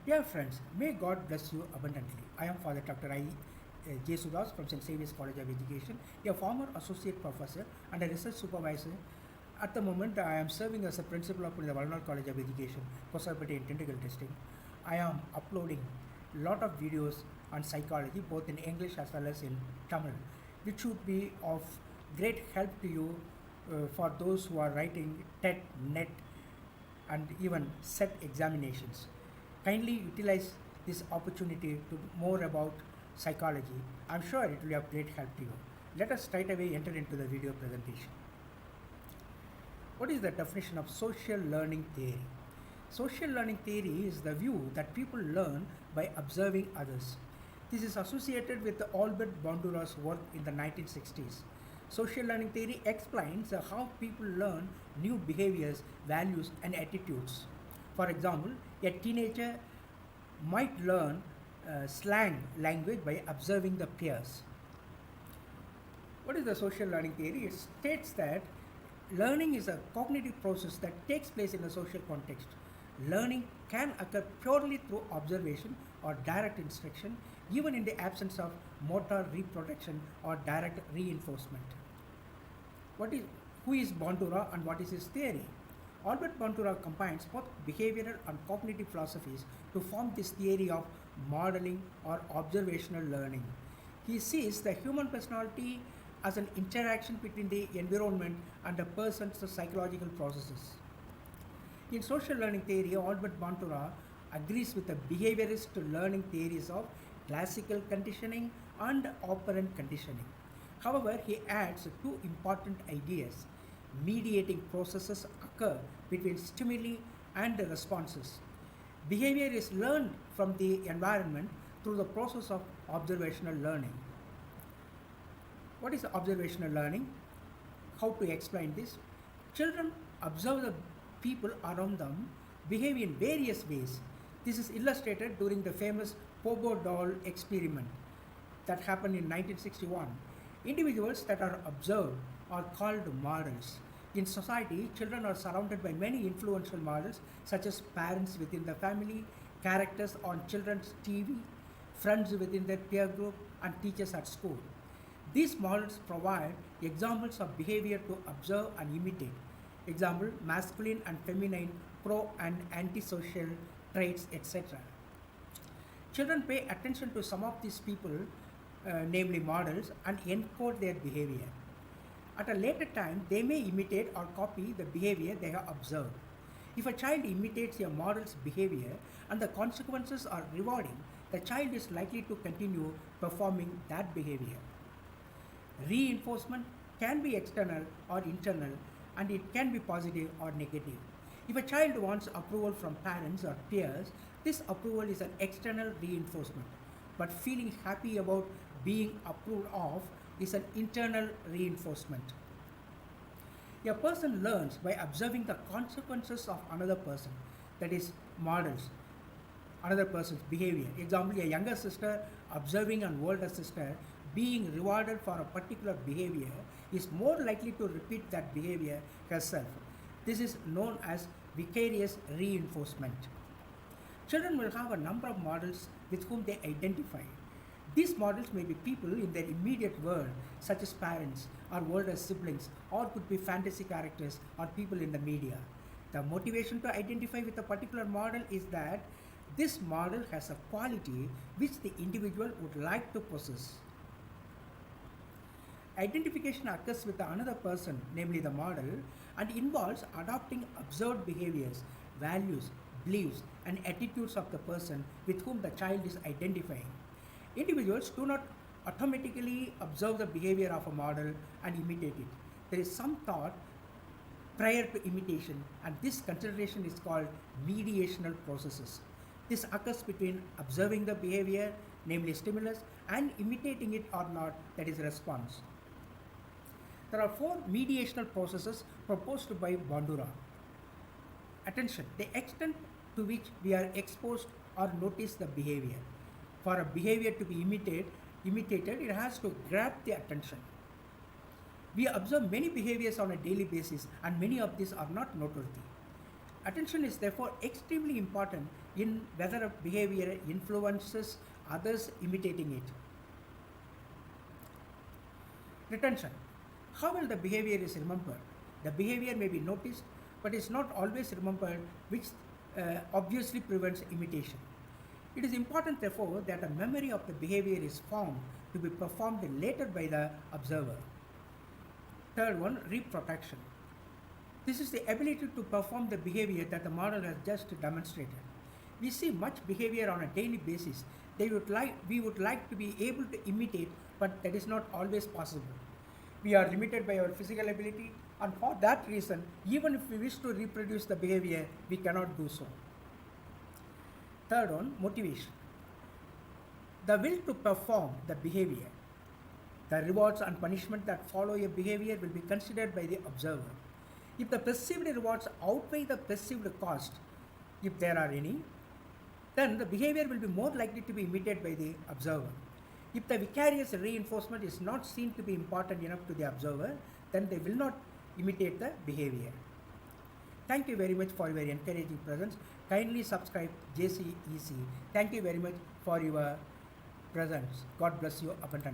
Dear friends, may God bless you abundantly. I am Father Dr. J. Sudas from St. Xavier's College of Education, a former associate professor and a research supervisor. At the moment, I am serving as a principal of the Valnad College of Education, Kosarpete in technical testing. I am uploading a lot of videos on psychology, both in English as well as in Tamil, which should be of great help to you for those who are writing TET, NET, and even set examinations. Kindly utilize this opportunity to more about psychology. I'm sure it will be of great help to you. Let us straight away enter into the video presentation. What is the definition of social learning theory? Social learning theory is the view that people learn by observing others. This is associated with Albert Bandura's work in the 1960s. Social learning theory explains how people learn new behaviors, values, and attitudes. For example, a teenager might learn slang language by observing the peers. What is the social learning theory? It states that learning is a cognitive process that takes place in a social context. Learning can occur purely through observation or direct instruction, even in the absence of motor reproduction or direct reinforcement. What is, who is Bandura and what is his theory? Albert Bandura combines both behavioral and cognitive philosophies to form this theory of modeling or observational learning. He sees the human personality as an interaction between the environment and a person's psychological processes. In social learning theory, Albert Bandura agrees with the behaviorist learning theories of classical conditioning and operant conditioning. However, he adds two important ideas. Mediating processes occur between stimuli and responses. Behavior is learned from the environment through the process of observational learning. What is observational learning? How to explain this? Children observe the people around them behave in various ways. This is illustrated during the famous Pogo doll experiment that happened in 1961. Individuals that are observed are called models. In society, children are surrounded by many influential models such as parents within the family, characters on children's TV, friends within their peer group, and teachers at school. These models provide examples of behavior to observe and imitate. Example, masculine and feminine, pro and antisocial traits, etc. Children pay attention to some of these people, namely models, and encode their behavior. At a later time, they may imitate or copy the behavior they have observed. If a child imitates a model's behavior and the consequences are rewarding, the child is likely to continue performing that behavior. Reinforcement can be external or internal, and it can be positive or negative. If a child wants approval from parents or peers, this approval is an external reinforcement. But feeling happy about being approved of is an internal reinforcement. A person learns by observing the consequences of another person, that is, models another person's behavior. Example, a younger sister observing an older sister being rewarded for a particular behavior is more likely to repeat that behavior herself. This is known as vicarious reinforcement. Children will have a number of models with whom they identify. These models may be people in their immediate world, such as parents or older siblings, or could be fantasy characters or people in the media. The motivation to identify with a particular model is that this model has a quality which the individual would like to possess. Identification occurs with another person, namely the model, and involves adopting observed behaviors, values, beliefs, and attitudes of the person with whom the child is identifying. Individuals do not automatically observe the behavior of a model and imitate it. There is some thought prior to imitation, and this consideration is called mediational processes. This occurs between observing the behavior, namely stimulus, and imitating it or not, that is response. There are four mediational processes proposed by Bandura. Attention, the extent to which we are exposed or notice the behavior. For a behavior to be imitated, it has to grab the attention. We observe many behaviors on a daily basis, and many of these are not noteworthy. Attention is therefore extremely important in whether a behavior influences others imitating it. Retention. How will the behavior is remembered? The behavior may be noticed but is not always remembered, which obviously prevents imitation. It is important, therefore, that a memory of the behavior is formed to be performed later by the observer. Third one, reproduction. This is the ability to perform the behavior that the model has just demonstrated. We see much behavior on a daily basis. We would like to be able to imitate, but that is not always possible. We are limited by our physical ability, and for that reason, even if we wish to reproduce the behavior, we cannot do so. Third one, motivation. The will to perform the behavior. The rewards and punishment that follow a behavior will be considered by the observer. If the perceived rewards outweigh the perceived cost, if there are any, then the behavior will be more likely to be imitated by the observer. If the vicarious reinforcement is not seen to be important enough to the observer, then they will not imitate the behavior. Thank you very much for your encouraging presence. Kindly subscribe JCEC. Thank you very much for your presence. God bless you abundantly.